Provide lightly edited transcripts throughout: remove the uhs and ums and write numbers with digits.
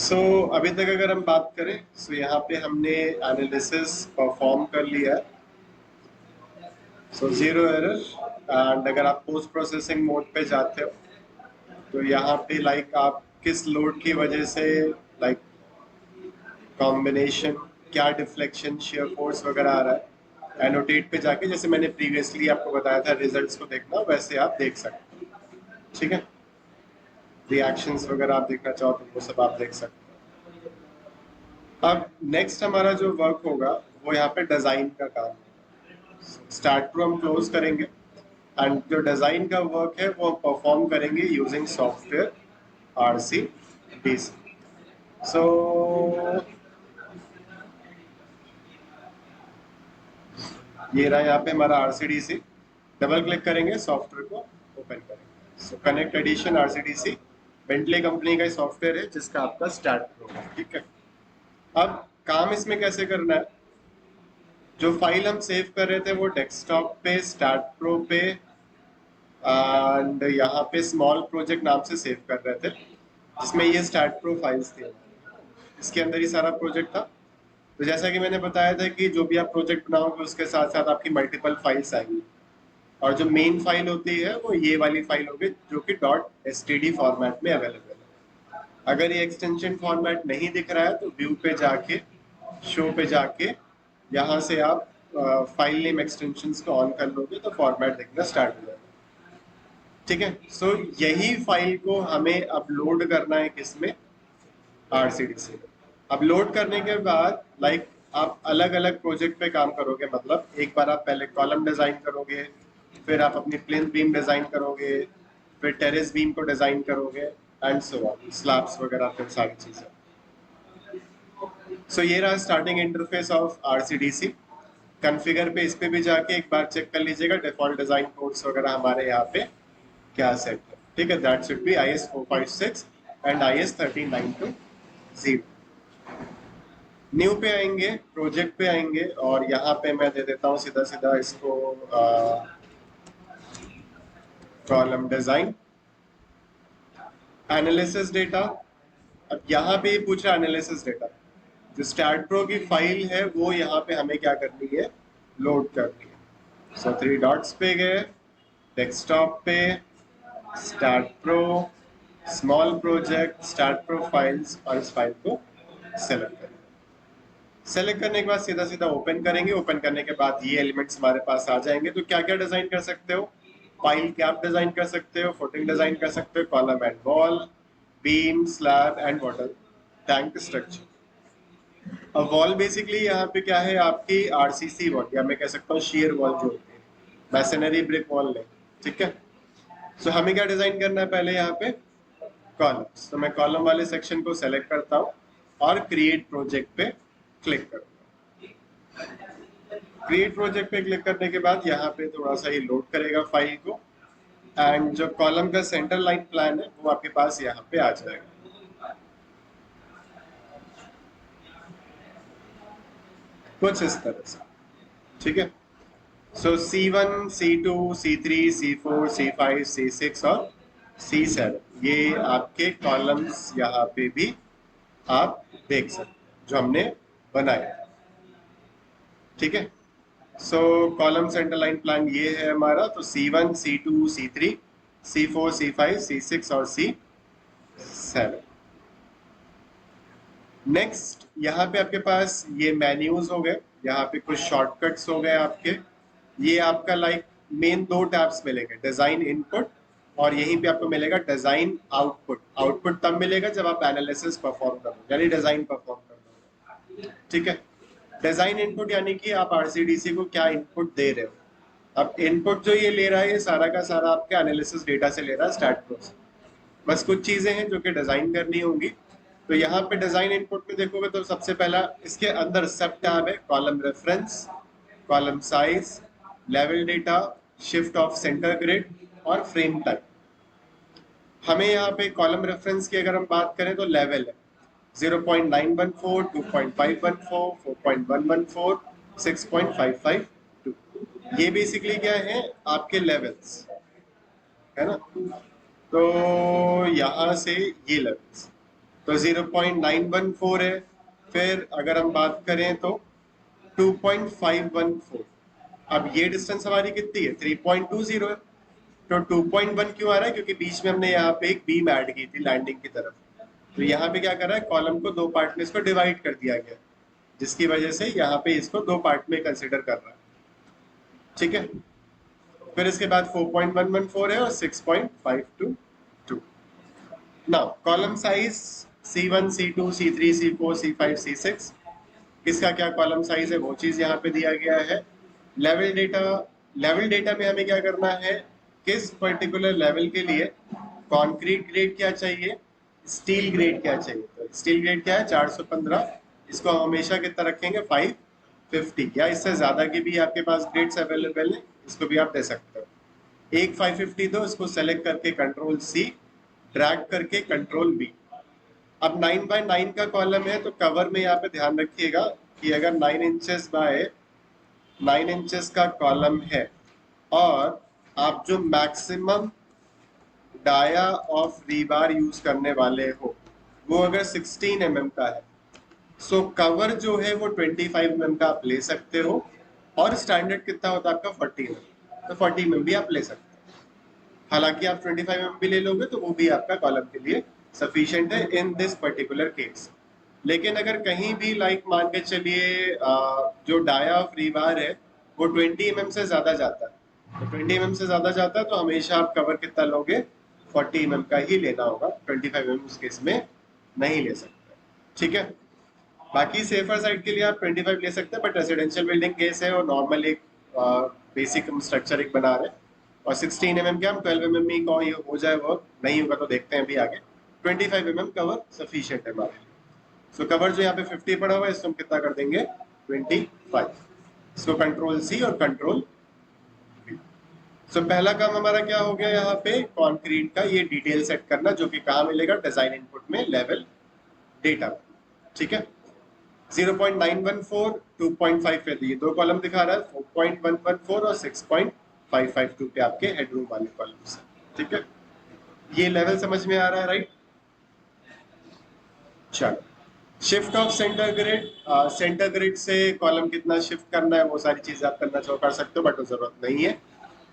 अभी तक अगर हम बात करें यहाँ पे हमने एनालिसिस परफॉर्म कर लिया है। Zero error. एंड अगर आप पोस्ट प्रोसेसिंग मोड पे जाते हो तो यहाँ पे आप किस लोड की वजह से कॉम्बिनेशन, क्या डिफ्लेक्शन, शेयर फोर्स वगैरह आ रहा है, एनोटेट पे जाके जैसे मैंने प्रीवियसली आपको बताया था रिजल्ट्स को देखना वैसे आप देख सकते हो। ठीक है, रिएक्शंस वगैरह आप देखना चाहो तो वो सब आप देख सकते हो। अब नेक्स्ट हमारा जो वर्क होगा वो यहाँ पे डिजाइन का काम है। स्टार्ट टू हम क्लोज करेंगे एंड जो डिजाइन का वर्क है वो परफॉर्म करेंगे यूजिंग सॉफ्टवेयर RCDC। ये रहा यहाँ पे हमारा RCDC। डबल क्लिक करेंगे, सॉफ्टवेयर को ओपन करेंगे। Connect edition RCDC Bentley company का सॉफ्टवेयर है जिसका आपका स्टार्ट प्रो है। ठीक है, अब काम इसमें कैसे करना है, जो फाइल हम सेव कर रहे थे वो डेस्कटॉप पे, स्टार्ट प्रो पे एंड यहाँ पे स्मॉल प्रोजेक्ट नाम से सेव कर रहे थे, जिसमें ये स्टार्ट प्रो फाइल्स थी। इसके अंदर ही सारा प्रोजेक्ट था। तो जैसा कि मैंने बताया था कि जो भी आप प्रोजेक्ट बनाओगे उसके साथ साथ आपकी मल्टीपल फाइल्स आएंगी, और जो मेन फाइल होती है वो ये वाली फाइल होगी जो कि .std फॉर्मेट में अवेलेबल है। अगर ये एक्सटेंशन फॉर्मेट नहीं दिख रहा है तो व्यू पे जाके, शो पे जाके यहाँ से आप फाइल नेम एक्सटेंशंस को ऑन कर लोगे तो फॉर्मेट दिखना स्टार्ट हो जाएगा। ठीक है, यही फाइल को हमें अपलोड करना है किसमें, RCDC। अपलोड करने के बाद आप अलग अलग प्रोजेक्ट पे काम करोगे। मतलब एक बार आप पहले कॉलम डिजाइन करोगे, फिर आप अपनी प्लिंथ बीम डिजाइन करोगे, फिर टेरेस बीम को डिजाइन करोगे एंड सो ऑन, स्लैब्स वगैरह, फिर सारी चीजें। ये रहा starting interface of RCDC। Configure पे इस पे भी जाके एक बार चेक कर लीजिएगा डिफॉल्ट डिजाइन कोड्स वगैरह हमारे यहाँ पे क्या सेट है। ठीक है, that should be IS 456 and IS 13920। New पे आएंगे, प्रोजेक्ट पे आएंगे और यहाँ पे मैं दे देता हूँ सीधा सीधा इसको कॉलम डिजाइन एनालिसिस डेटा। अब यहाँ पे पूछ रहा एनालिसिस डेटा, जो स्टार्ट प्रो की फाइल है वो यहाँ पे हमें क्या करनी है, लोड करनी है। 3 डॉट्स पे गए, डेस्कटॉप पे, start pro, small project, start pro files, और इस फाइल को सेलेक्ट करें। सेलेक्ट करने के बाद सीधा सीधा ओपन करेंगे। ओपन करने के बाद ये एलिमेंट्स हमारे पास आ जाएंगे। तो क्या क्या डिजाइन कर सकते हो, फाइल कैप डिजाइन कर सकते हो, फुटिंग डिजाइन कर सकते हो, column and wall, beam, slab and water tank structure. अब वॉल बेसिकली यहाँ पे क्या है, आपकी RCC वॉल, या मैं कह सकता हूँ शेयर वॉल जो होती है, मैसनरी ब्रिक वॉल नहीं। ठीक है, हमें क्या डिजाइन करना है, पहले यहाँ पे कॉलम्स। तो मैं कॉलम वाले सेक्शन को सेलेक्ट करता हूँ और क्रिएट प्रोजेक्ट पे क्लिक करता हूँ। क्रिएट प्रोजेक्ट पे क्लिक करने के बाद यहाँ पे थोड़ा सा ये लोड करेगा फाइल को, एंड जो कॉलम का सेंटर लाइन प्लान है वो आपके पास यहाँ पे आ जाएगा। कुछ इस तरह से। ठीक है, C1, C2, C3, C4, C5, C6 और C7 ये आपके कॉलम्स यहाँ पे भी आप देख सकते हैं जो हमने बनाए। ठीक है, कॉलम सेंटर लाइन प्लान ये है हमारा। तो C1, C2, C3, C4, C5, C6 और C7। नेक्स्ट यहाँ पे आपके पास ये मेन्यूज हो गए, यहाँ पे कुछ शॉर्टकट्स हो गए आपके। ये आपका मेन 2 टैब्स मिलेंगे, डिजाइन इनपुट और यहीं पे आपको मिलेगा डिजाइन आउटपुट। आउटपुट तब मिलेगा जब आप एनालिसिस परफॉर्म करोगे, यानी डिजाइन परफॉर्म करोगे। ठीक है, डिजाइन इनपुट यानी कि आप RCDC को क्या इनपुट दे रहे हो। अब इनपुट जो ये ले रहा है ये सारा का सारा आपके एनालिसिस डेटा से ले रहा है, स्टार्ट प्रो से। बस कुछ चीजें हैं जो कि डिजाइन करनी होंगी। तो यहाँ पे डिजाइन इनपुट में देखोगे तो सबसे पहला इसके अंदर सब टैब है, column reference, column size, level data, shift of centre grid और फ्रेम टाइप। हमें यहाँ पे कॉलम रेफरेंस की अगर हम बात करें तो लेवल है 0.914, 2.514, 4.114, 6.552। ये बेसिकली क्या है, आपके लेवल्स है ना। तो यहाँ से ये लेवल्स तो 0.914 है। फिर अगर हम बात करें तो 2.514। अब ये डिस्टेंस हमारी कितनी है? 3.20 है। तो 2.1 क्यों आ रहा है? क्योंकि बीच में हमने यहाँ पे एक बीम ऐड की थी लैंडिंग की तरफ। तो यहाँ पे क्या कर रहा है, कॉलम को दो पार्ट में इसको डिवाइड कर दिया गया, जिसकी वजह से यहाँ पे इसको दो पार्ट में कंसिडर कर रहा है। ठीक है, फिर इसके बाद 4.114 है और 6.522। Now column size C1, C2, C3, C4, C5, C6, इसका क्या कॉलम साइज है वो चीज यहाँ पे दिया गया है। लेवल डेटा में हमें क्या करना है, किस पर्टिकुलर लेवल के लिए कंक्रीट ग्रेड क्या चाहिए, स्टील ग्रेड क्या चाहिए। तो स्टील ग्रेड क्या है? 415। इसको हम हमेशा कितना रखेंगे? 550, या इससे ज्यादा की भी आपके पास ग्रेड्स अवेलेबल है, इसको भी आप दे सकते हो। एक 550 दो, इसको सेलेक्ट करके कंट्रोल C, ड्रैग करके कंट्रोल V। अब 9x9 का कॉलम है, तो कवर में यहाँ पे ध्यान रखिएगा कि अगर 9 इंचेस बाय 9 इंचेस का कॉलम है और आप जो maximum dia of rebar use करने वाले हो वो अगर 16 mm का है, सो कवर जो है वो 25 mm का आप ले सकते हो, और स्टैंडर्ड कितना होता है आपका? 40 mm। तो 40 mm भी आप ले सकते हो। हालांकि आप 25 mm भी ले लोगे तो वो भी आपका कॉलम के लिए सफिशिएंट है इन दिस पर्टिकुलर केस। लेकिन अगर कहीं भी मान के चलिए जो डाया ऑफ रीबार है वो 20 mm से ज्यादा जाता है, तो 20 mm से ज्यादा जाता है तो हमेशा आप कवर कितना लोगे? 40 mm का ही लेना होगा, 25 mm उस केस में नहीं ले सकते। ठीक है, बाकी सेफर साइड के लिए आप 25 ले सकते हैं, बट रेसिडेंशियल बिल्डिंग केस है और नॉर्मल एक बेसिक स्ट्रक्चर एक बना रहे, और 16 mm के हम 12 mm ही को ये हो जाए वर्क, नहीं होगा तो देखते हैं अभी आगे। 25 mm कवर सफिशिएंट है हमारे लिए। सो कवर जो यहाँ पे 50 पड़ा हुआ है, इसको हम कितना कर देंगे? 25। इसको कंट्रोल C और कंट्रोल V। सो पहला काम हमारा क्या हो गया यहाँ पे? कंक्रीट का ये डिटेल सेट करना, जो कि कहाँ मिलेगा? डिजाइन इनपुट में, लेवल डेटा। ठीक है, 0.914, 2.5 पे ये दो कॉलम दिखा रहा है, 4.114 और 6.552 पे आपके हेडरूम वाले कॉलम्स। ठीक है, ये लेवल समझ में आ रहा है, राइट? चलो, shift of centre grid, centre grid से कॉलम कितना शिफ्ट करना है वो सारी चीजें आप करना चाहो कर सकते हो, बट वो जरूरत नहीं है।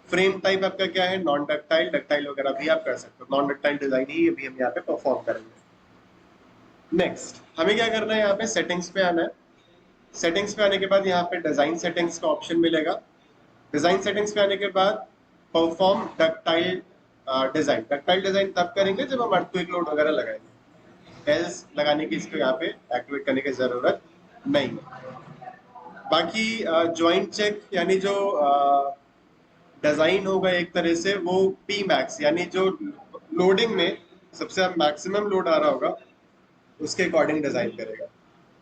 फ्रेम टाइप आपका क्या है? नॉन डक्टाइल, डक्टाइल वगैरह भी आप कर सकते हो। नॉन डक्टाइल डिजाइन ही अभी हम यहाँ पे परफॉर्म करेंगे। नेक्स्ट हमें क्या करना है, यहाँ पे सेटिंग्स पे आना है। सेटिंग्स पे आने के बाद यहाँ पे डिजाइन सेटिंग्स का ऑप्शन मिलेगा। डिजाइन सेटिंग्स पे आने के बाद perform ductile design. Ductile design तब करेंगे जब हम अर्थक्वेक लोड वगैरह लगाएंगे, एल्स लगाने की, इसको यहाँ पे एक्टिवेट करने की जरूरत नहीं। बाकी जॉइंट चेक, यानी जो डिजाइन होगा एक तरह से वो पी मैक्स, यानी जो लोडिंग में सबसे मैक्सिमम लोड आ रहा होगा उसके अकॉर्डिंग डिजाइन करेगा।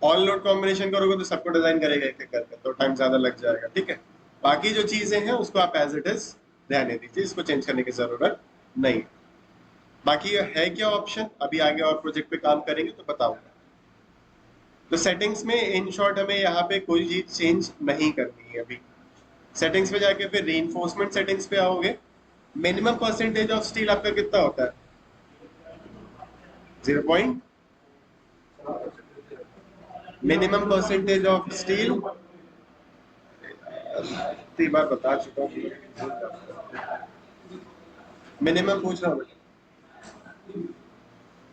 ऑल लोड कॉम्बिनेशन करोगे तो सबको डिजाइन करेगा एक एक करके, तो टाइम ज्यादा लग जाएगा। ठीक है, बाकी जो चीजें हैं उसको आप एज इट इज रहने दीजिए, इसको चेंज करने की जरूरत नहीं। बाकी है क्या ऑप्शन, अभी आगे और प्रोजेक्ट पे काम करेंगे तो बताऊंगा। तो सेटिंग्स में इन शॉर्ट हमें यहाँ पे कोई चीज चेंज नहीं करनी है अभी। सेटिंग्स पे जाके फिर रीइंफोर्समेंट सेटिंग्स पे आओगे। मिनिमम परसेंटेज ऑफ स्टील आपका कितना होता है? 0. Minimum percentage of steel bar बता चुका हूँ, मिनिमम पूछ रहा हूँ।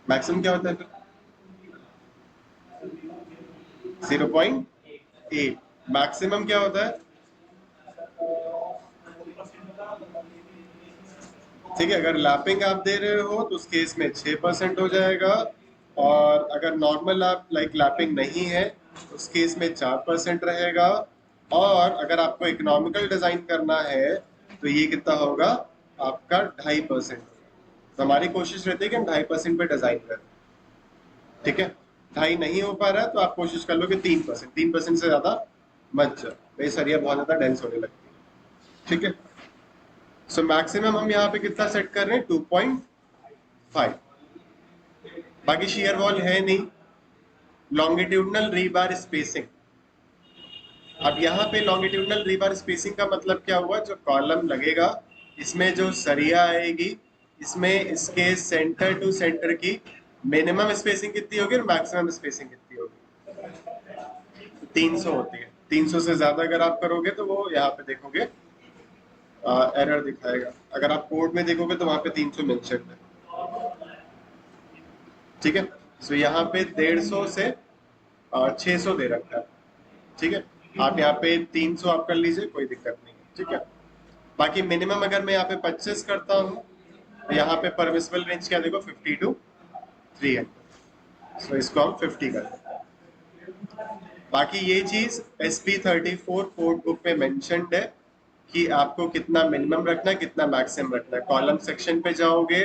मैक्सिमम क्या होता है फिर? 0.8। मैक्सिमम क्या होता है? ठीक है, अगर लैपिंग आप दे रहे हो तो उस केस में 6% हो जाएगा, और अगर नॉर्मल आप लैपिंग नहीं है उस केस में 4% रहेगा, और अगर आपको इकोनॉमिकल डिजाइन करना है तो ये कितना होगा आपका? 2.5%। तो हमारी कोशिश रहती है कि हम 2.5% पे डिजाइन करें। ठीक है, 2.5 नहीं हो पा रहा है तो आप कोशिश कर लो कि 3%, 3% से ज्यादा मत जाओ, भाई सरिया बहुत ज्यादा डेंस होने लगती है। ठीक है, सो मैक्सिमम हम यहाँ पे कितना सेट कर रहे हैं? 2.5। बाकी शेयर वॉल है नहीं। लॉन्गिट्यूडनल रीबार स्पेसिंग, अब यहाँ पे लॉन्गिट्यूडनल रीबार स्पेसिंग का मतलब क्या हुआ? जो कॉलम लगेगा इसमें जो सरिया आएगी, इसमें इसके सेंटर टू सेंटर की मिनिमम स्पेसिंग कितनी होगी और मैक्सिमम स्पेसिंग कितनी होगी? 300 होती है। 300 से ज्यादा अगर आप करोगे तो वो यहाँ पे देखोगे एरर दिखाएगा। अगर आप कोड में देखोगे तो वहां पे 300 मेंशन है। ठीक है, सो यहाँ पे 150 से 600 दे रखा है। ठीक है, आप यहाँ पे 300 आप कर लीजिए, कोई दिक्कत नहीं है। ठीक है, बाकी मिनिमम अगर मैं यहाँ पे 25 करता हूँ तो यहाँ पे परमिसिबल रेंज क्या देखो 50 टू 300। सो इसको हम 50 करते हैं। बाकी ये चीज SP34 कोड बुक में मेंशन्ड है कि आपको कितना मिनिमम रखना है, कितना मैक्सिमम रखना है। कॉलम सेक्शन पे जाओगे,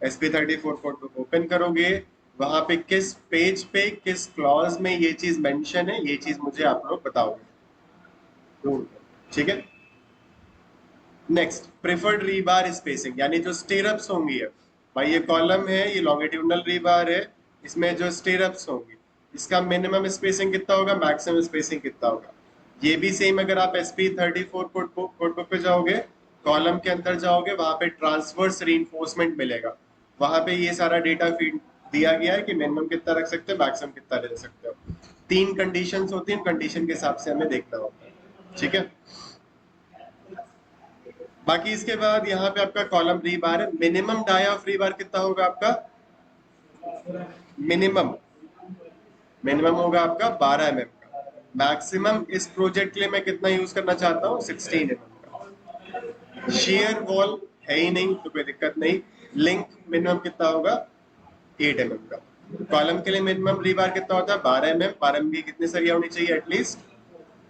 SP34 कोड बुक ओपन करोगे, वहां पे किस पेज पे किस क्लॉज में ये चीज मेंशन है, ये चीज मुझे आप लोग बताओगे। ठीक है, नेक्स्ट प्रेफर्ड रीबार स्पेसिंग, यानी जो स्टेरअप्स होंगी। है भाई, ये कॉलम है, ये लॉन्गिट्यूडनल रीबार है, इसमें जो स्टेरअप्स होंगी इसका मिनिमम स्पेसिंग कितना होगा, मैक्सिमम स्पेसिंग कितना होगा। ये भी सेम, अगर आप SP34 कोड बुक पे जाओगे, कॉलम के अंदर जाओगे, वहां पे ट्रांसवर्स रीइंफोर्समेंट मिलेगा। वहां पे ये सारा डेटा फीड दिया गया है कि मिनिमम कितना रख सकते हो, मैक्सिमम कितना ले सकते हो। 3 कंडीशंस होती हैं, कंडीशन के हिसाब से हमें देखना होता है। ठीक है, बाकी इसके बाद यहाँ पे आपका कॉलम रीबार है। मिनिमम डाया ऑफ रीबार कितना होगा आपका? मिनिमम मिनिमम होगा आपका 12 mm का। मैक्सिमम इस प्रोजेक्ट के लिए मैं कितना यूज करना चाहता हूँ, 16 mm का। शेयर वॉल है ही नहीं तो कोई दिक्कत नहीं। लिंक मिनिमम कितना होगा, 8 mm का। कॉलम के लिए मिनिमम रीबार कितना होता है, 12 mm। 12 mm की कितनी सरिया होनी चाहिए, एटलीस्ट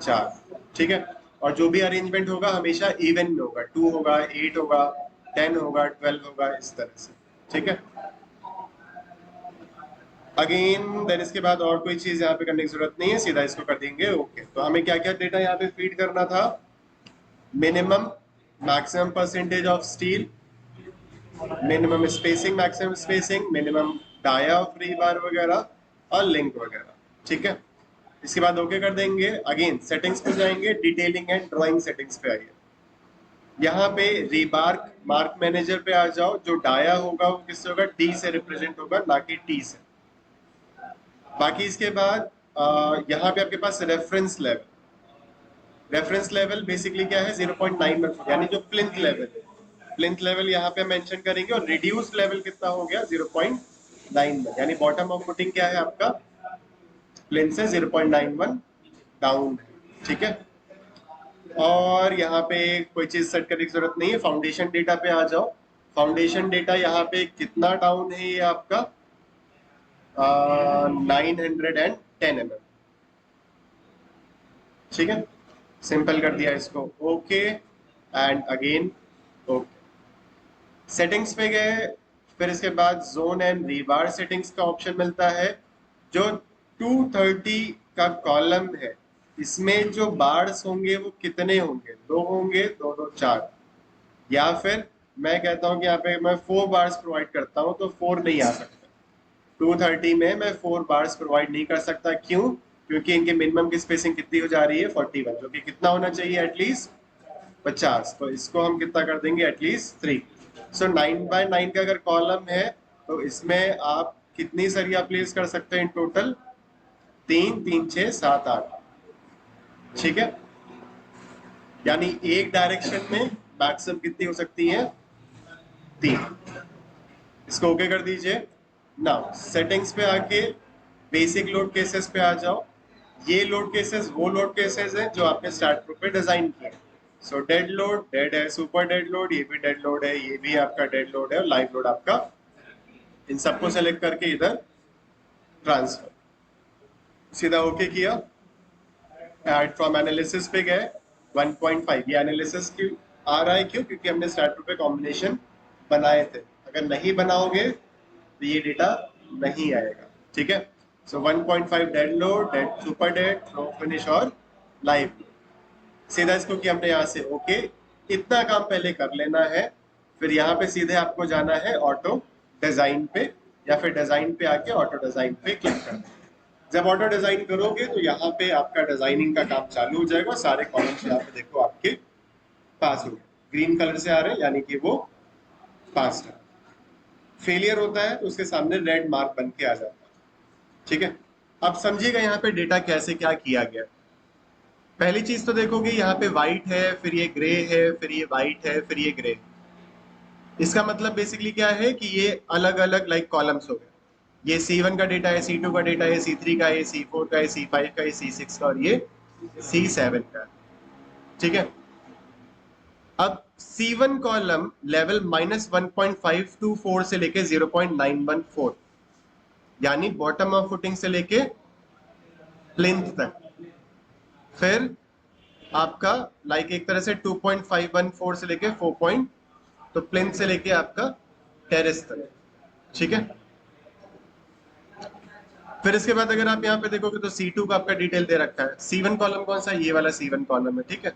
4। ठीक है, और जो भी अरेंजमेंट होगा हमेशा इवन में होगा, 2 होगा, 8 होगा, 10 होगा, 12 होगा, इस तरह से। ठीक है, अगेन देन इसके बाद और कोई चीज यहाँ पे करने की जरूरत नहीं है, सीधा इसको कर देंगे ओके। तो हमें क्या क्या डेटा यहाँ पे फीड करना था, minimum maximum percentage of steel, minimum spacing, maximum spacing, minimum dia of rebar वगैरह और लिंक वगैरह। ठीक है, इसके बाद ओके कर देंगे। अगेन सेटिंग्स पे जाएंगे, डिटेलिंग एंड ड्राइंग सेटिंग्स पे आइए। यहाँ पे रीबार्क मार्क मैनेजर पे आ जाओ। जो डाया होगा वो किससे होगा, डी से रिप्रेजेंट होगा, ना कि टी से। बाकी इसके बाद यहाँ पे आपके पास reference level. Reference level basically क्या है, 0.9, यानी जो प्लिंथ लेवल है, प्लिंथ लेवल यहाँ पे मेंशन करेंगे। और रिड्यूस लेवल कितना हो गया, 0.91, यानी बॉटम ऑफ फुटिंग क्या है आपका, प्लिंथ से 0.91 डाउन है। ठीक है, और यहाँ पे कोई चीज सेट करने की जरूरत नहीं है। फाउंडेशन डेटा पे आ जाओ। फाउंडेशन डेटा यहाँ पे कितना डाउन है, ये आपका 910 mm। ठीक है, सिंपल कर दिया इसको, okay and again okay. Settings पे गए, फिर इसके बाद जोन एंड रीबार सेटिंग्स का ऑप्शन मिलता है। जो 230 का कॉलम है, इसमें जो बार्स होंगे वो कितने होंगे, 2 होंगे, 2 2 4। या फिर मैं कहता हूँ कि यहाँ पे मैं 4 बार्स प्रोवाइड करता हूँ, तो 4 नहीं आ सकता। 230 में मैं 4 बार्स प्रोवाइड नहीं कर सकता, क्यों? क्योंकि इनके मिनिमम की स्पेसिंग कितनी हो जा रही है, 41, जो कि कितना होना चाहिए, एटलीस्ट 50। तो इसको हम कितना कर देंगे, एटलीस्ट 3। सो 9x9 का अगर कॉलम है तो इसमें आप कितनी सरिया प्लेस कर सकते हैं इन टोटल, 3 3 6 7 8। ठीक है, यानी एक डायरेक्शन में मैक्सिमम कितनी हो सकती है, 3। इसको ओके कर दीजिए। नाउ सेटिंग्स पे आके बेसिक लोड केसेस पे आ जाओ। ये लोड केसेस वो लोड केसेस हैं जो आपने स्टार्ट ग्रुप पे डिजाइन किए। सो डेड लोड, डेड है, सुपर डेड लोड, ये भी डेड लोड है, ये भी आपका डेड लोड है, और लाइव लोड आपका। इन सबको सेलेक्ट करके इधर ट्रांसफर, सीधा ओके किया। एड फ्रॉम एनालिसिस पे गए, 1.5। ये एनालिसिस क्यों आ रहा है, क्यों? क्योंकि हमने स्टार्ट ग्रुप पे कॉम्बिनेशन बनाए थे। अगर नहीं बनाओगे तो ये डेटा नहीं आएगा। ठीक है, सो 1.5 dead load, dead super dead, flow finish और लाइव। सीधा इसको कि हमने यहाँ से ओके, इतना काम पहले कर लेना है। फिर यहाँ पे सीधे आपको जाना है ऑटो डिजाइन पे, या फिर डिजाइन पे आके ऑटो डिजाइन पे क्लिक करना है। जब ऑटो डिजाइन करोगे तो यहाँ पे आपका डिजाइनिंग का काम चालू हो जाएगा। सारे कॉलम्स यहाँ पे देखो आपके पास हो गए, ग्रीन कलर से आ रहे हैं, यानी कि वो पास है। फेलियर होता है तो उसके सामने रेड मार्क बन के आ जाता है। ठीक है, अब समझिएगा यहाँ पे डेटा कैसे क्या किया गया। पहली चीज तो देखोगे यहाँ पे व्हाइट है, फिर ये ग्रे है, फिर ये व्हाइट है, फिर ये ग्रे। इसका मतलब बेसिकली क्या है कि ये अलग अलग लाइक कॉलम्स हो गए। ये C1 का डेटा है, C2 का डेटा है, C3 का है, C4 का है, C5 का है, C6 का और ये C7 का है। ठीक है, अब C1 कॉलम लेवल -1.524 से लेके 0.914, यानी बॉटम ऑफ फुटिंग से लेके प्लिंथ तक। फिर आपका लाइक एक तरह से 2.514 से लेके 4. तो प्लिंथ से लेके आपका टेरेस तक। ठीक है, फिर इसके बाद अगर आप यहाँ पे देखोगे तो C2 का आपका डिटेल दे रखा है। C1 कॉलम कौन सा है? ये वाला C1 कॉलम है। ठीक है,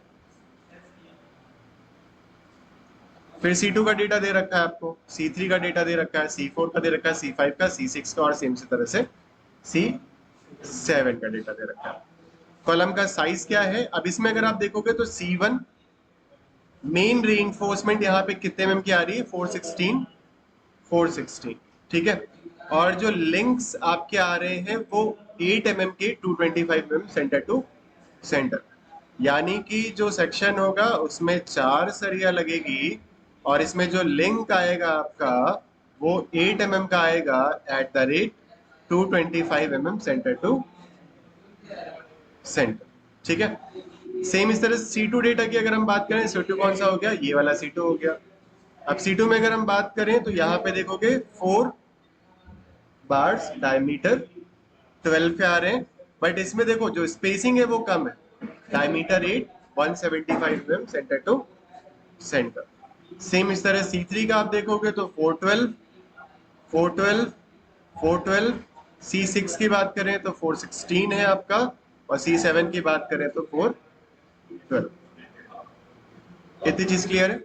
फिर C2 का डेटा दे रखा है आपको, C3 का डेटा दे रखा है, C4 का दे रखा है, C5 का, C6 का और सेम से तरह से C7 का डेटा दे रखा है। कॉलम का साइज क्या है? अब इसमें अगर आप देखोगे तो C1 मेन रीइंफोर्समेंट यहाँ पे कितने mm की आ रही है? 416। ठीक है, और जो लिंक्स आपके आ रहे हैं वो 8 mm के 225 mm सेंटर टू सेंटर, यानी कि जो सेक्शन होगा उसमें 4 सरिया लगेगी और इसमें जो लिंक आएगा आपका वो 8 mm का आएगा at the rate 225 mm centre to centre. ठीक है, सेम इस तरह से C2 डेटा की अगर हम बात करें, C2 कौन सा हो गया? ये वाला C2 हो गया। अब C2 में अगर हम बात करें तो यहाँ पे देखोगे 4 बार्स डायमीटर 12 पे आ रहे हैं, बट इसमें देखो जो स्पेसिंग है वो कम है, diameter 8 175 mm centre to centre. Same इस तरह C3 का आप देखोगे तो 412 412 412। C6 की बात करें तो 416 है आपका, और C7 की बात करें तो 412। इतनी चीज क्लियर है?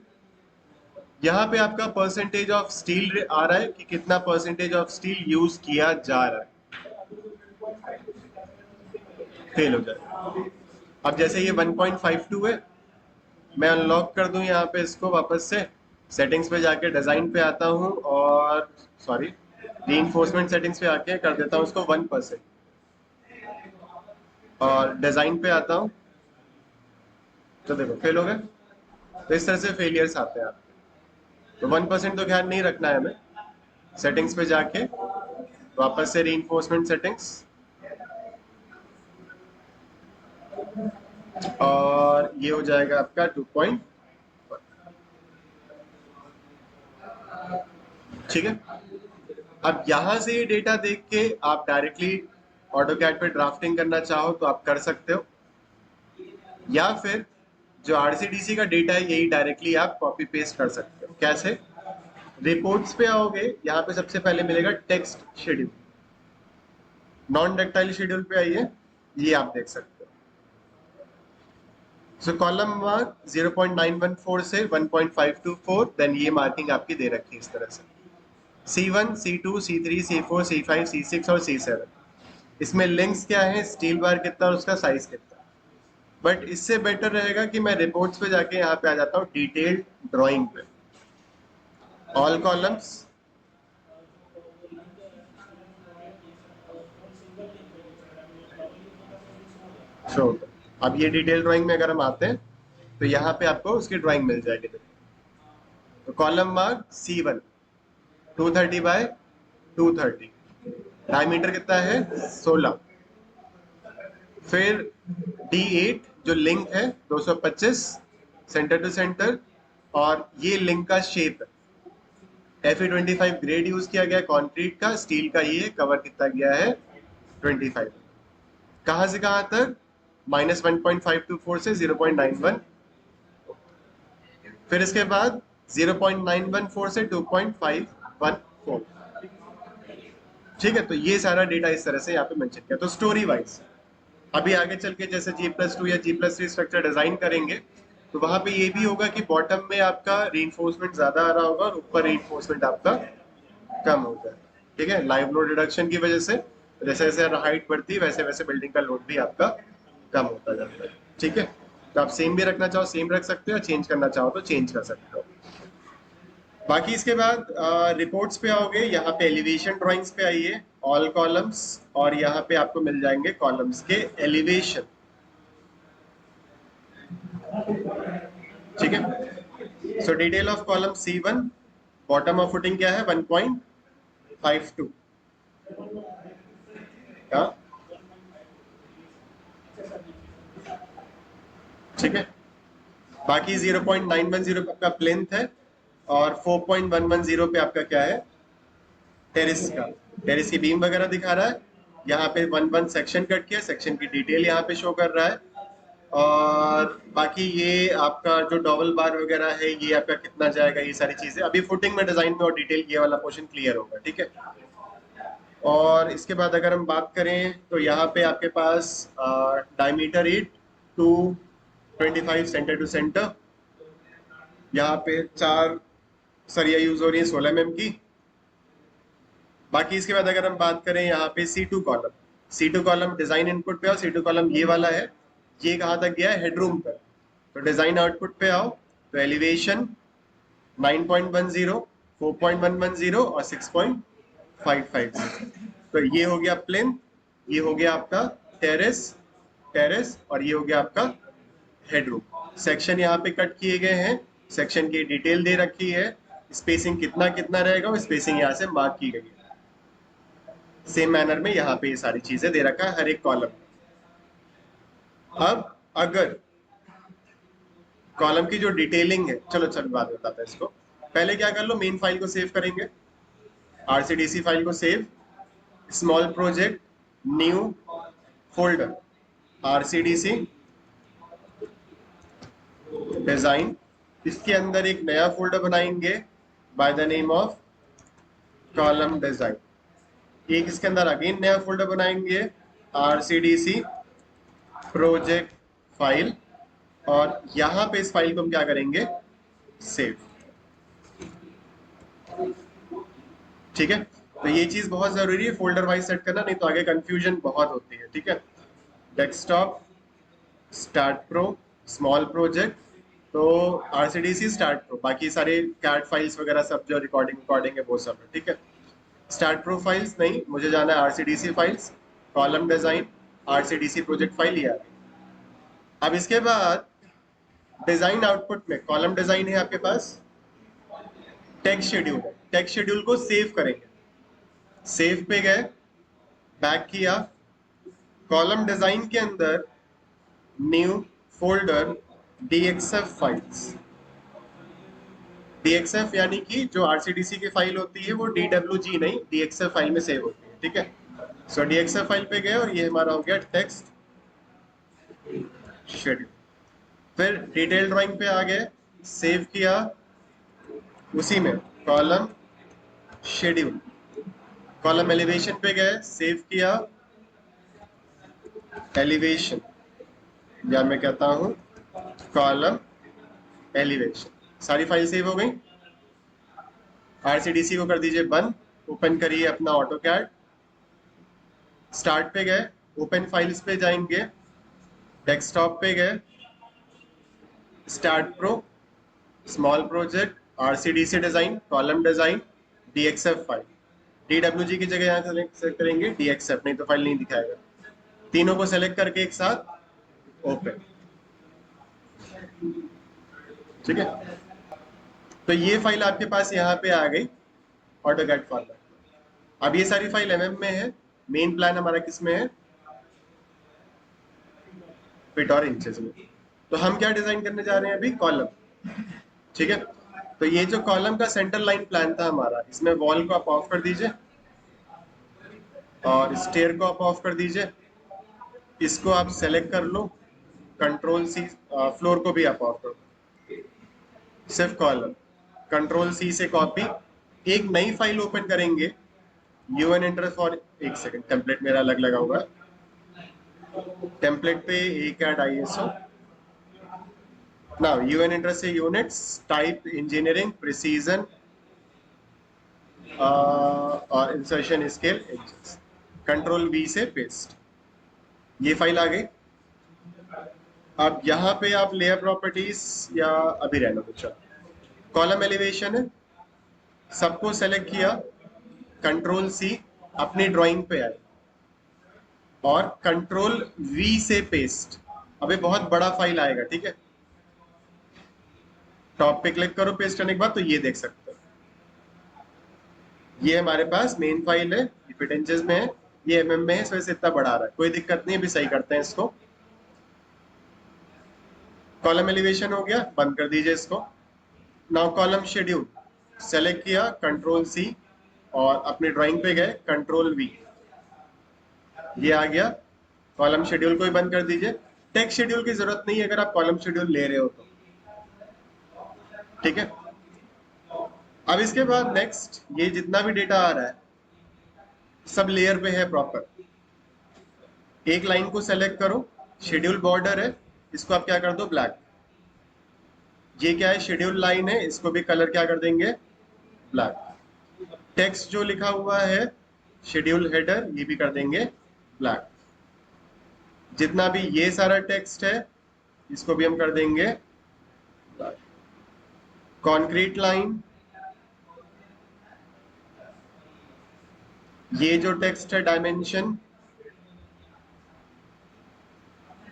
यहाँ पे आपका परसेंटेज ऑफ स्टील आ रहा है कि कितना परसेंटेज ऑफ स्टील यूज किया जा रहा है। फेल हो जाए। अब जैसे ये 1.52 है, मैं अनलॉक कर दूं यहाँ पे इसको वापस से, सेटिंग्स पे जाके डिजाइन पे आता हूँ और सॉरी रीइंफोर्समेंट सेटिंग्स पे आके कर देता हूँ इसको 1%, और डिजाइन पे आता हूँ तो देखो फेल हो गए। तो इस तरह से फेलियर्स आते हैं आपके। तो 1% तो ध्यान नहीं रखना है हमें। सेटिंग्स पे जाके वापस से रीइंफोर्समेंट सेटिंग्स, और ये हो जाएगा आपका 2. ठीक है, अब यहां से ये डेटा देख के आप डायरेक्टली ऑटोकैड पे ड्राफ्टिंग करना चाहो तो आप कर सकते हो, या फिर जो RCDC का डेटा है यही डायरेक्टली आप कॉपी पेस्ट कर सकते हो। कैसे? रिपोर्ट्स पे आओगे, यहाँ पे सबसे पहले मिलेगा text schedule, non ductile schedule पे आइए, ये आप देख सकते हो। सो कॉलम मार्क 0.914 से 1.524, देन ये मार्किंग आपकी दे रखी है इस तरह से। C1, C2, C3, C4, C5, C6 और C7। इसमें लिंक्स क्या है, स्टील बार कितना और उसका साइज कितना। बट इससे बेटर रहेगा कि मैं रिपोर्ट्स पे जाके यहाँ पे आ जाता हूँ डिटेल्ड ड्राइंग पे, ऑल कॉलम्स, शो। अब ये डिटेल ड्राइंग में अगर हम आते हैं तो यहाँ पे आपको उसकी ड्राइंग मिल जाएगी। तो column mark C1 230 bye 230, diameter कितना है 16। फिर D8 जो लिंक है 225 सेंटर टू सेंटर, और ये लिंक का शेप है। Fe25 ग्रेड यूज किया गया कंक्रीट का, स्टील का ये कवर कितना गया है 25। कहां से कहां तक? -1.524 से 0.91। फिर इसके बाद 0.914 से 2.514। ठीक है, तो ये सारा डेटा इस तरह से यहाँ पे मेंशन किया। तो स्टोरी वाइज अभी आगे चल के जैसे G+2 या G+3 स्ट्रक्चर डिजाइन करेंगे तो वहां पे ये भी होगा कि बॉटम में आपका रीइंफोर्समेंट ज्यादा आ रहा होगा और ऊपर रीइंफोर्समेंट आपका कम होगा। ठीक है, लाइव लोड रिडक्शन की वजह से जैसे जैसे हाइट बढ़ती है वैसे वैसे बिल्डिंग का लोड भी आपका कम होता जाता है। ठीक है, तो आप सेम भी रखना चाहो सेम रख सकते हो, चेंज करना चाहो तो चेंज कर सकते हो। बाकी इसके बाद रिपोर्ट्स पे आओगे, यहाँ पे एलिवेशन ड्राइंग्स पे आइए, ऑल कॉलम्स, और यहाँ पे आपको मिल जाएंगे कॉलम्स के एलिवेशन। ठीक है, सो detail of column C1, bottom of footing क्या है 1.52। हाँ, ठीक है। बाकी 0.910 पे आपका प्लेंथ है, और 4.110 पे आपका क्या है, टेरिस का, टेरिस की बीम वगैरह दिखा रहा है। यहाँ पे 1 सेक्शन कट किया, सेक्शन की डिटेल यहाँ पे शो कर रहा है। और बाकी ये आपका जो डबल बार वगैरह है, ये आपका कितना जाएगा, ये सारी चीजें अभी फुटिंग में, डिजाइन में और डिटेल, ये वाला पोर्शन क्लियर होगा। ठीक है, और इसके बाद अगर हम बात करें तो यहाँ पे आपके पास डायमीटर 225 सेंटर टू सेंटर, यहाँ पे 4 सरिया यूज हो रही है 16 mm की। बाकी इसके बाद अगर हम बात करें यहाँ पे C2 column, C2 column design input पे आओ, C2 कॉलम ये वाला है, ये कहाँ तक गया है, हेडरूम पर। तो डिजाइन आउटपुट पे आओ, तो एलिवेशन 9.10, 4.110 और 6.550। तो ये हो गया प्लेन, ये हो गया आपका टेरेस, टेरेस, और ये हो गया आपका हेडरूम। सेक्शन यहाँ पे कट किए गए हैं, सेक्शन की डिटेल दे रखी है, स्पेसिंग कितना कितना रहेगा वो स्पेसिंग यहाँ से मार्क की गई है। सेम मैनर में यहाँ पे ये सारी चीजें दे रखा है हर एक कॉलम। अब अगर कॉलम की जो डिटेलिंग है, चलो चलो बात बताता है इसको। पहले क्या कर लो, मेन फाइल को सेव करेंगे, RCDC फाइल को save, small project, new folder, RCDC design, इसके अंदर एक नया फोल्डर बनाएंगे by the name of column design. एक इसके अंदर अगेन नया फोल्डर बनाएंगे, RCDC प्रोजेक्ट फाइल, और यहां पे इस फाइल को हम क्या करेंगे, सेव। ठीक है, तो ये चीज बहुत जरूरी है फोल्डर वाइज सेट करना, नहीं तो आगे कंफ्यूजन बहुत होती है। ठीक है, desktop, start pro, small project, तो RCDC स्टार्ट प्रो, बाकी सारे कैट फाइल्स वगैरह सब जो रिकॉर्डिंग है वो सब है। ठीक है, स्टार्ट प्रो फाइल्स नहीं, मुझे जाना है RCDC files, column design, RCDC project file, ये आ गई। अब इसके बाद डिजाइन आउटपुट में कॉलम डिजाइन है आपके पास, टेक्स्ट शेड्यूल है, टेक्स्ट शेड्यूल को सेव करेंगे, सेव पे गए, बैक किया, कॉलम डिजाइन के अंदर new folder DXF files, DXF यानी कि जो RCDC की फाइल होती है वो DWG नहीं, DXF फाइल में सेव होती है। ठीक है, सो DXF फाइल पे गए और ये हमारा हो गया टेक्स्ट शेड्यूल। फिर डिटेल ड्राइंग पे आ गए, सेव किया, उसी में कॉलम शेड्यूल, कॉलम एलिवेशन पे गए, सेव किया, एलिवेशन, या मैं कहता हूं कॉलम एलिवेशन, सारी फाइल सेव हो गई। RCDC को कर दीजिए बंद, ओपन करिए अपना ऑटोकैड, स्टार्ट पे गए, ओपन फाइल्स पे जाएंगे, डेस्कटॉप पे गए, start pro, small project, RCDC design, column design, DXF file, DWG की जगह यहाँ सेलेक्ट करेंगे DXF, नहीं तो फाइल नहीं दिखाएगा। तीनों को सेलेक्ट करके एक साथ ओपन। ठीक है, तो ये फाइल आपके पास यहाँ पे आ गई ऑटोकैड फॉर्मेट। अब ये सारी फाइल MM में है, मेन प्लान हमारा किस में है, फीट और इंचेस में। तो हम क्या डिजाइन करने जा रहे हैं अभी, कॉलम। ठीक है, तो ये जो कॉलम का सेंटर लाइन प्लान था हमारा, इसमें वॉल को आप ऑफ कर दीजिए और स्टेयर को आप ऑफ कर दीजिए, इसको आप सेलेक्ट कर लो, कंट्रोल-C, फ्लोर को भी आप ऑफ कर दो, सिर्फ कॉलम, कंट्रोल-C से कॉपी, एक नई फाइल ओपन करेंगे, UN एंटर फॉर, एक सेकंड, टेम्पलेट मेरा अलग लगा हुआ है, टेम्पलेट पे ACAD ISO, now UN enter से यूनिट्स, टाइप इंजीनियरिंग, प्रिसीजन, और इंसर्शन स्केल इंचेस, कंट्रोल-V से पेस्ट, ये फाइल आ गई। अब यहाँ पे आप लेयर प्रॉपर्टीज, या अभी रहने दो, चलो, कॉलम एलिवेशन है, सबको सेलेक्ट किया, कंट्रोल सी, अपनी ड्राइंग पे आए और कंट्रोल वी से पेस्ट। अबे बहुत बड़ा फाइल आएगा, ठीक है। टॉप पे क्लिक करो पेस्ट करने के बाद, तो ये देख सकते हो, ये हमारे पास मेन फाइल है, ये फिट इंचेस में है, ये एमएम में है, इस वजह से इतना बड़ा आ रहा है, कोई दिक्कत नहीं, अभी सही करते हैं इसको। कॉलम एलिवेशन हो गया, बंद कर दीजिए इसको। नाउ कॉलम शेड्यूल सेलेक्ट किया, कंट्रोल सी और अपनी ड्राइंग पे गए, कंट्रोल वी, ये आ गया। कॉलम शेड्यूल को ही बंद कर दीजिए। टेक्स्ट शेड्यूल की जरूरत नहीं है अगर आप कॉलम शेड्यूल ले रहे हो तो, ठीक है। अब इसके बाद नेक्स्ट, ये जितना भी डेटा आ रहा है सब लेयर पे है प्रॉपर। एक लाइन को सेलेक्ट करो, शेड्यूल बॉर्डर है, इसको आप क्या कर दो, ब्लैक। ये क्या है, शेड्यूल लाइन है, इसको भी कलर क्या कर देंगे, ब्लैक। टेक्स्ट जो लिखा हुआ है शेड्यूल हेडर, ये भी कर देंगे ब्लैक। जितना भी ये सारा टेक्स्ट है इसको भी हम कर देंगे ब्लैक। कॉन्क्रीट लाइन, ये जो टेक्स्ट है डायमेंशन,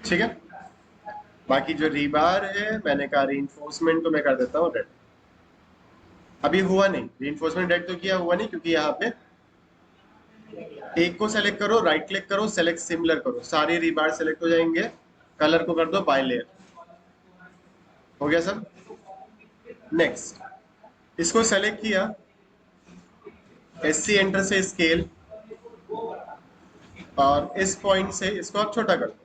ठीक है। बाकी जो रीबार है, मैंने कहा रीइंफोर्समेंट तो मैं कर देता हूँ रेड। अभी हुआ नहीं, रीइंफोर्समेंट रेड तो किया हुआ नहीं, क्योंकि यहाँ पे एक को सेलेक्ट करो, राइट क्लिक करो, सेलेक्ट सिमिलर करो, सारे रीबार सेलेक्ट हो जाएंगे। कलर को कर दो बाय लेयर, हो गया सब। नेक्स्ट, इसको सेलेक्ट किया, एससी एंटर से स्केल, और इस पॉइंट से इसको आप छोटा कर दो।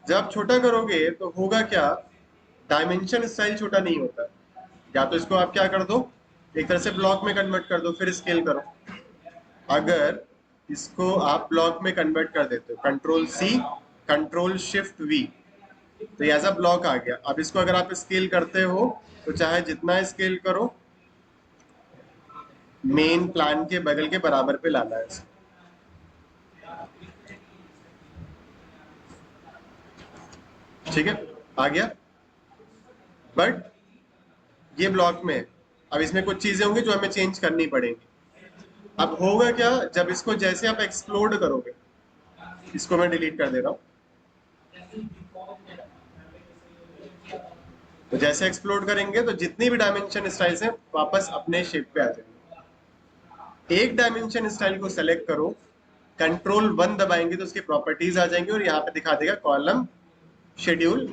जब आप छोटा करोगे तो होगा क्या, डायमेंशन स्टाइल छोटा नहीं होता। या तो इसको आप क्या कर दो, एक तरह से ब्लॉक में कन्वर्ट कर दो, फिर स्केल करो। अगर इसको आप ब्लॉक में कन्वर्ट कर देते हो, control C, control shift V, तो एज अ ब्लॉक आ गया। अब इसको अगर आप स्केल करते हो तो चाहे जितना स्केल करो, मेन प्लान के बगल के बराबर पे लाना है इसको, ठीक है, आ गया। बट ये ब्लॉक में है, अब इसमें कुछ चीजें होंगी जो हमें चेंज करनी पड़ेंगी। अब होगा क्या, जब इसको जैसे आप एक्सप्लोड करोगे, इसको मैं डिलीट कर दे रहा हूं, तो जैसे एक्सप्लोड करेंगे तो जितनी भी डायमेंशन स्टाइल्स हैं वापस अपने शेप पे आ जाएंगे। एक डायमेंशन स्टाइल को सेलेक्ट करो, कंट्रोल 1 दबाएंगे तो उसकी प्रॉपर्टीज आ जाएंगी और यहाँ पे दिखा देगा कॉलम शेड्यूल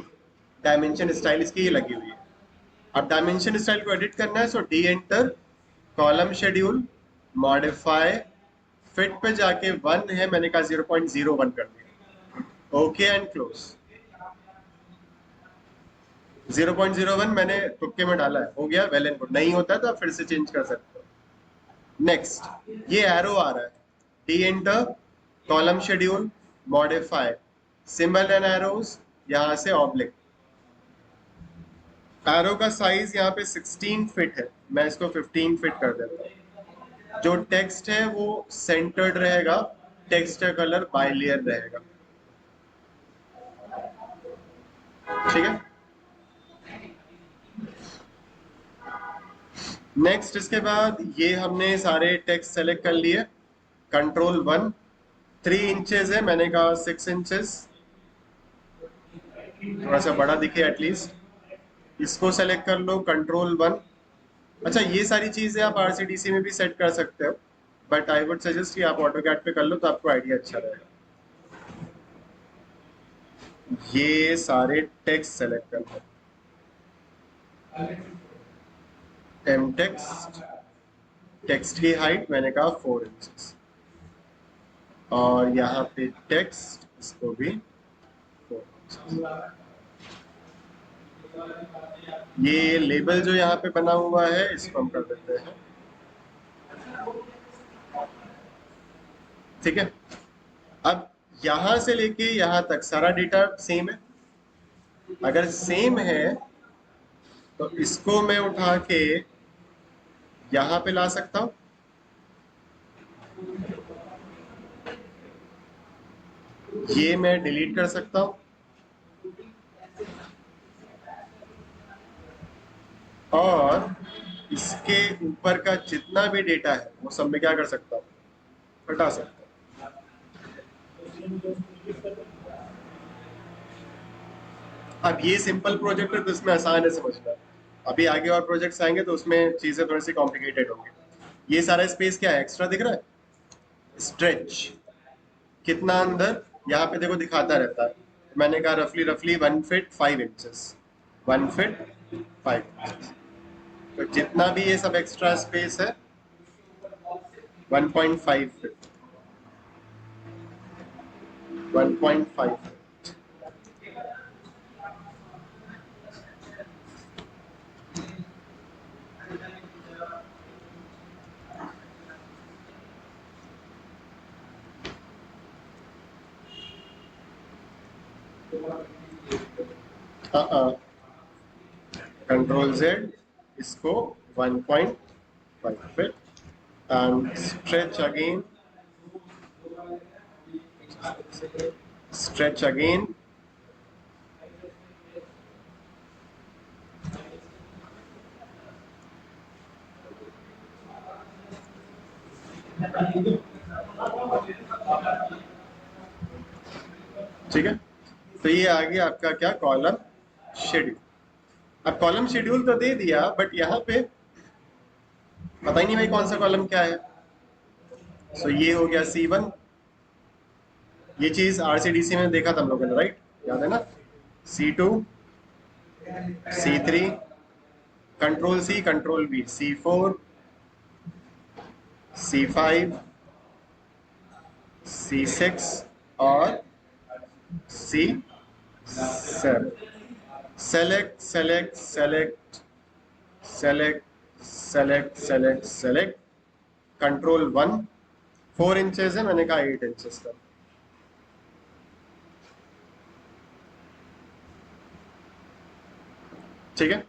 डायमेंशन स्टाइल, इसकी ये लगी हुई है। अब डायमेंशन स्टाइल को एडिट करना है, so D enter, column schedule, modify, fit पे जाके 1 है, मैंने कहा 0.01 कर दिया, ओके एंड क्लोज। 0.01 मैंने तुक्के में डाला है, हो गया, वेल एंड गुड। नहीं होता तो आप फिर से चेंज कर सकते हो। नेक्स्ट, ये एरो आ रहा है, D enter, column schedule, modify, symbol and arrows, यहां से ऑब्लिक। एरो का साइज यहाँ पे 16 फिट है, मैं इसको 15 फिट कर देता हूँ। जो टेक्स्ट है वो सेंटर्ड रहेगा, टेक्स्ट का कलर बाय लेयर रहेगा, ठीक है। नेक्स्ट, इसके बाद ये हमने सारे टेक्स्ट सेलेक्ट कर लिए, कंट्रोल 1, 3 इंचेस है, मैंने कहा 6 इंचेस, थोड़ा सा बड़ा दिखे एटलीस्ट। इसको सेलेक्ट कर लो, कंट्रोल 1। अच्छा, ये सारी चीजें आप आरसीडीसी में भी सेट कर सकते हो, बट आई वुड सजेस्ट कि आप ऑटोकैड पे कर लो तो आपको आइडिया अच्छा रहेगा। ये सारे टेक्स्ट सेलेक्ट कर लो, एम टेक्स्ट, टेक्स्ट की हाइट मैंने कहा 4 इंचेस, और यहाँ पे टेक्स्ट, इसको भी 4 इंचेस। ये लेबल जो यहाँ पे बना हुआ है इसको हम कर देते हैं, ठीक है। अब यहां से लेके यहां तक सारा डेटा सेम है। अगर सेम है तो इसको मैं उठा के यहां पे ला सकता हूं, ये मैं डिलीट कर सकता हूं, और इसके ऊपर का जितना भी डेटा है वो सब में क्या कर सकता हूँ, हटा सकता हूँ। अब ये सिंपल प्रोजेक्ट है तो इसमें आसान है समझना, अभी आगे और प्रोजेक्ट्स आएंगे तो उसमें चीजें थोड़ी सी कॉम्प्लिकेटेड होंगी। ये सारा स्पेस क्या है, एक्स्ट्रा दिख रहा है, स्ट्रेच कितना अंदर, यहाँ पे देखो दिखाता रहता है, मैंने कहा रफली रफली 1 फीट 5 इंचेस, 1 फीट 5 इंचेस। तो जितना भी ये सब एक्स्ट्रा स्पेस है 1.5 फीट, 1.5 फीट। कंट्रोल जेड, इसको 1.5 feet and stretch again, stretch again, ठीक है। तो ये आ गया आपका क्या, कॉलम शेड्यूल। अब कॉलम शेड्यूल तो दे दिया, बट यहाँ पे पता ही नहीं भाई कौन सा कॉलम क्या है। सो ये हो गया C1, ये चीज RCDC में देखा था हम लोगों ने, राइट, याद है ना, C2, C3, control C, control V, C4, C5, C6 और C7। Select select select select select select select, control 1, 4 inches है, मैंने कहा 8 इंचेस का। ठीक है।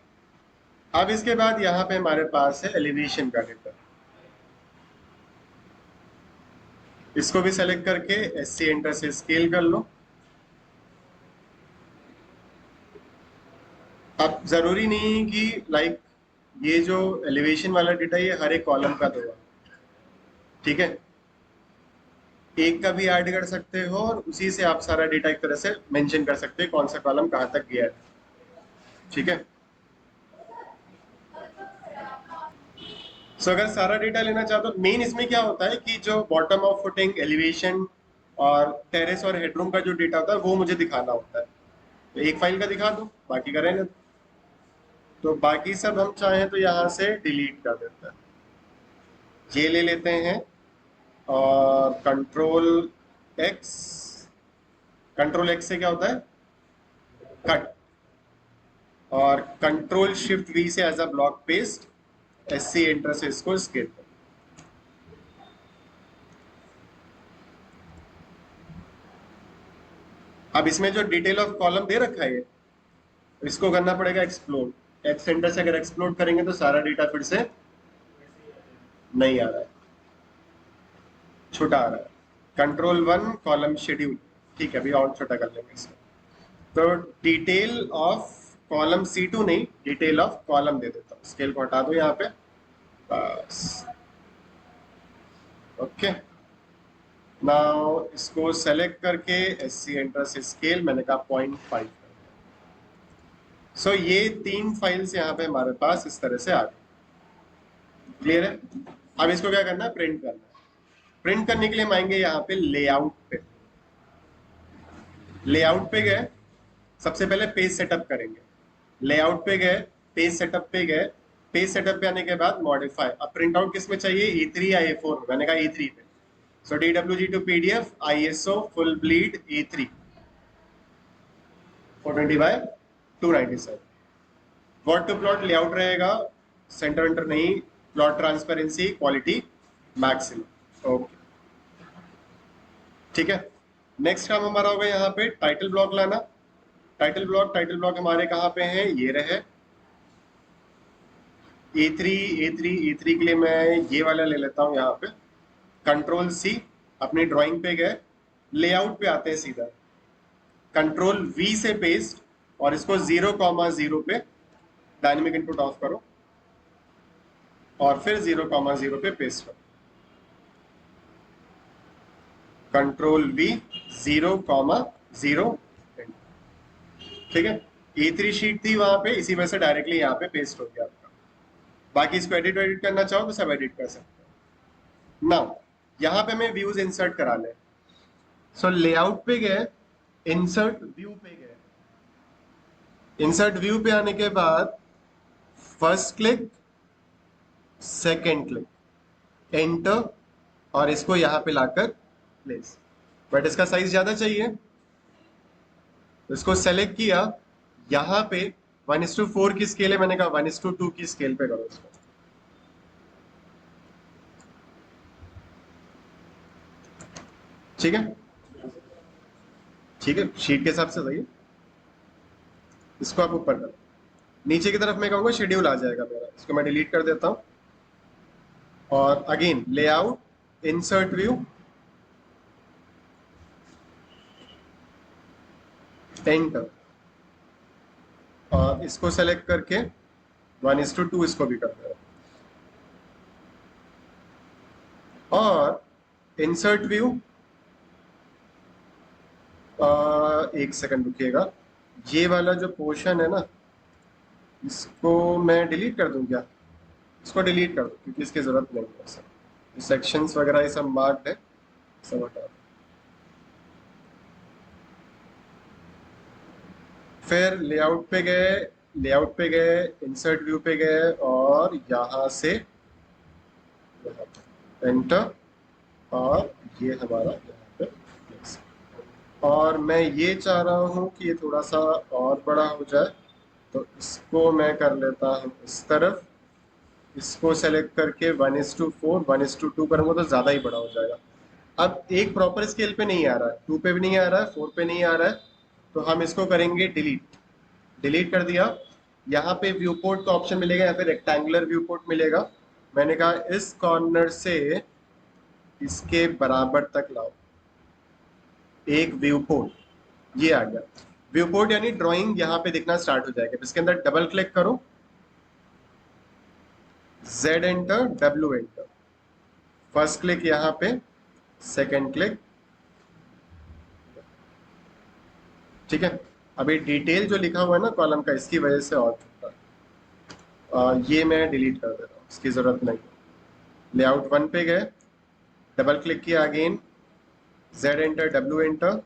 अब इसके बाद यहाँ पे हमारे पास है एलिवेशन का डेटा, इसको भी सेलेक्ट करके SC एंटर से स्केल कर लो। अब जरूरी नहीं कि लाइक ये जो एलिवेशन वाला डेटा ये हर एक कॉलम का दो, ठीक है, एक का भी ऐड कर सकते हो और उसी से आप सारा डेटा एक तरह से मेंशन कर सकते हो कौन सा कॉलम कहां तक गया है, ठीक है। सो अगर सारा डेटा लेना चाहते हो, मेन इसमें क्या होता है कि जो बॉटम ऑफ फुटिंग, एलिवेशन और टेरेस और हेडरूम का जो डेटा होता है वो मुझे दिखाना होता है, तो एक फाइल का दिखा दो, बाकी का रहने दो। तो बाकी सब हम चाहें तो यहाँ से डिलीट कर देते हैं, ये ले लेते हैं और कंट्रोल एक्स से क्या होता है, कट, और कंट्रोल शिफ्ट वी से as a block paste, SC enter से इसको स्केल कर। अब इसमें जो डिटेल ऑफ कॉलम दे रखा है इसको करना पड़ेगा एक्सप्लोड, एक्स एंटर से अगर एक्सप्लोड करेंगे तो सारा डेटा फिर से नहीं आ रहा है, छोटा आ रहा है। कंट्रोल 1 कॉलम शेड्यूल, ठीक है, अभी और छोटा कर लेंगे इसको। तो डिटेल ऑफ कॉलम C2 नहीं, डिटेल ऑफ कॉलम दे देता हूँ, स्केल को हटा दो यहाँ पे, बस ओके। नाउ इसको सेलेक्ट करके SC एंटर से स्केल, मैंने कहा 0.5। सो ये 3 फाइल्स यहाँ पे हमारे पास इस तरह से आ गई, क्लियर है। अब इसको क्या करना है, प्रिंट करना है। प्रिंट करने के लिए हम आएंगे यहाँ पे लेआउट पे, लेआउट पे गए, सबसे पहले पेज सेटअप करेंगे, लेआउट पे गए, पेज सेटअप पे गए, पेज सेटअप पे आने के बाद मॉडिफाई। अब प्रिंट आउट किस में चाहिए, E3 या A4 में, मैंने कहा E3 पे। So DWG to PDF ISO full bleed E3 420x297। What to plot layout रहेगा, सेंटर वेंटर नहीं, plot transparency quality maximum, okay, ठीक है। नेक्स्ट काम हमारा होगा यहाँ पे टाइटल ब्लॉक लाना। टाइटल ब्लॉक हमारे कहाँ पे हैं, ये रहे E3 के लिए मैं ये वाला ले लेता हूँ यहाँ पे, कंट्रोल C, अपनी ड्राइंग पे गए, लेआउट पे आते हैं सीधा, कंट्रोल V से पेस्ट और इसको 0,0 पे डायनेमिक इनपुट ऑफ करो, और फिर 0,0 पे पेस्ट करो, कंट्रोल V 0,0, ठीक है। E3 शीट थी वहां पे, इसी वजह से डायरेक्टली यहाँ पे पेस्ट हो गया आपका। बाकी इसको एडिट करना चाहो तो सब एडिट कर सकते हो। नाउ यहाँ पे हमें व्यूज इंसर्ट करा ले। सो लेआउट पे गए, इंसर्ट व्यू पे गए। इंसर्ट व्यू पे आने के बाद first click, second click, enter, और इसको यहाँ पे लाकर प्लेस। बट इसका साइज ज्यादा चाहिए, तो इसको सेलेक्ट किया, यहाँ पे 1:4 की स्केल है, मैंने कहा 1:2 की स्केल पे करो इसको। ठीक है, ठीक है, शीट के हिसाब से सही है। इसको आप ऊपर करो, नीचे की तरफ मैं कहूंगा शेड्यूल आ जाएगा मेरा, इसको मैं डिलीट कर देता हूं। और again layout, insert view, enter, और इसको सेलेक्ट करके 1:2 इसको भी कर दे। और इंसर्ट व्यू, एक सेकंड रुकिएगा, ये वाला जो पोर्शन है ना, इसको मैं डिलीट कर दूं क्या? इसको डिलीट कर दो क्योंकि इसकी जरूरत नहीं है सर। सेक्शंस वगैरह ये सब मार्क्ड है, सब हटा दो। फिर लेआउट पे गए, लेआउट पे गए, इंसर्ट व्यू पे गए, और यहाँ से एंटर, और ये हमारा यहाँ पे प्लेस। और मैं ये चाह रहा हूँ कि ये थोड़ा सा और बड़ा हो जाए, तो इसको मैं कर लेता हूँ इस तरफ। इसको सेलेक्ट करके 1:4, 1:2 करूँगा तो ज़्यादा ही बड़ा हो जाएगा। अब एक प्रॉपर स्केल पे नहीं आ रहा है, 2 पे भी नहीं आ रहा है, 4 पे नहीं आ रहा है, तो हम इसको करेंगे डिलीट। डिलीट कर दिया। यहाँ पे व्यू पोर्ट का ऑप्शन मिलेगा, या फिर रेक्टेंगुलर व्यू पोर्ट मिलेगा। मैंने कहा इस कॉर्नर से इसके बराबर तक लाओ एक व्यू पोर्ट, ये आ गया। व्यू पोर्ट यानी ड्राइंग यहाँ पे दिखना स्टार्ट हो जाएगा। इसके अंदर डबल क्लिक करो, Z enter, W enter, first click यहाँ पे, सेकेंड क्लिक, ठीक है। अभी डिटेल जो लिखा हुआ है ना कॉलम का, इसकी वजह से और ये मैं डिलीट कर दे रहा हूँ, इसकी जरूरत नहीं। लेआउट 1 पे गए, डबल क्लिक किया, again Z enter, W enter,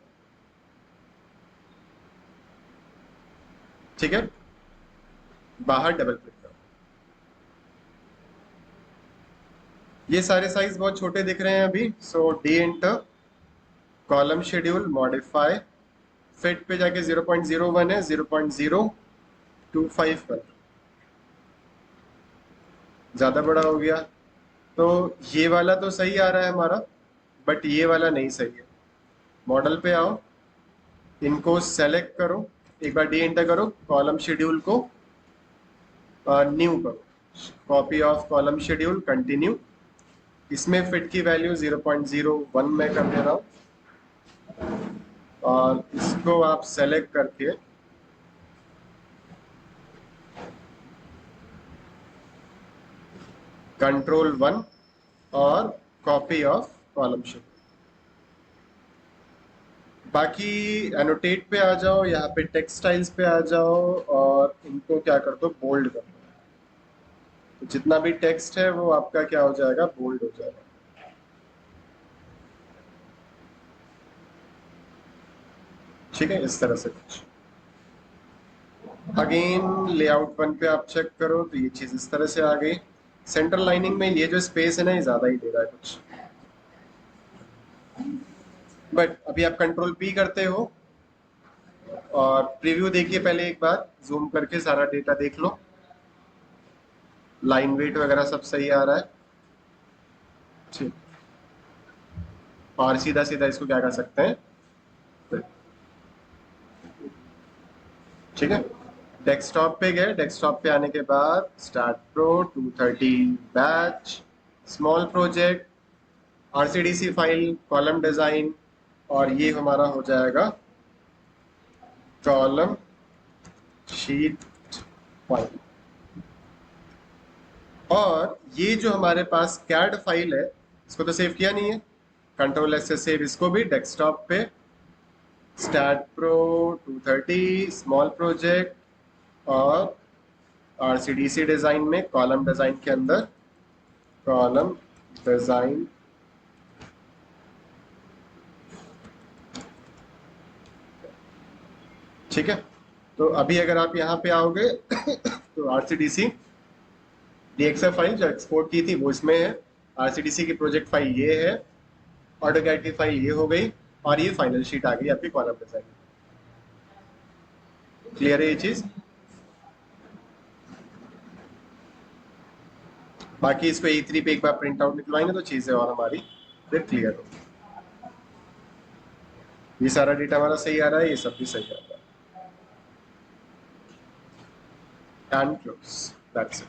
ठीक है। बाहर डबल क्लिक करो। ये सारे साइज बहुत छोटे दिख रहे हैं अभी, सो D enter, column schedule, modify, fit पे जाके 0.01 है, 0.025 पर, ज्यादा बड़ा हो गया। तो ये वाला तो सही आ रहा है हमारा, बट ये वाला नहीं सही है। मॉडल पे आओ, इनको सेलेक्ट करो, एक बार डी एंटर करो, कॉलम शेड्यूल को न्यू करो, copy of column schedule, continue. इसमें फिट की वैल्यू 0.01 में कर दे रहा हूँ, और इसको आप सेलेक्ट करके कंट्रोल 1 और कॉपी ऑफ कॉलम शेड्यूल। बाकी एनोटेट पे आ जाओ, यहाँ पे टेक्सटाइल्स पे आ जाओ, और इनको क्या कर दो, बोल्ड कर दो। तो जितना भी टेक्स्ट है वो आपका क्या हो जाएगा, बोल्ड हो जाएगा। ठीक है, इस तरह से कुछ। अगेन लेआउट 1 पे आप चेक करो तो ये चीज इस तरह से आ गई। सेंट्रल लाइनिंग में ये जो स्पेस है ना, ये ज्यादा ही दे रहा है कुछ, बट अभी आप कंट्रोल P करते हो और प्रीव्यू देखिए पहले एक बार, जूम करके सारा डेटा देख लो, लाइन वेट वगैरह सब सही आ रहा है। ठीक, और सीधा सीधा इसको क्या कर सकते हैं, ठीक है। डेस्कटॉप पे गए, डेस्कटॉप पे आने के बाद start pro 230 batch, small project, RCDC file, column design, और ये हमारा हो जाएगा कॉलम शीट फाइल। और ये जो हमारे पास कैड फाइल है, इसको तो सेव किया नहीं है, कंट्रोल एस से सेव इसको भी डेस्कटॉप पे, स्टैट प्रो 230 स्मॉल प्रोजेक्ट और आरसीडीसी डिजाइन में कॉलम डिजाइन के अंदर कॉलम डिजाइन। ठीक है, तो अभी अगर आप यहाँ पे आओगे तो आरसीडीसी डीएक्सएफ फाइल जो एक्सपोर्ट की थी वो इसमें है, आरसीडीसी की प्रोजेक्ट फाइल ये है, ऑटोकैड की फाइल ये हो गई, और ये फाइनल शीट आ गई आपकी कॉलम डिजाइन। क्लियर है ये चीज? बाकी इसको E3 पे एक बार प्रिंट आउट निकलवाएंगे तो चीजें और हमारी फिर क्लियर हो। ये सारा डेटा हमारा सही आ रहा है, ये सब भी सही आ रहा है। And close, that's it.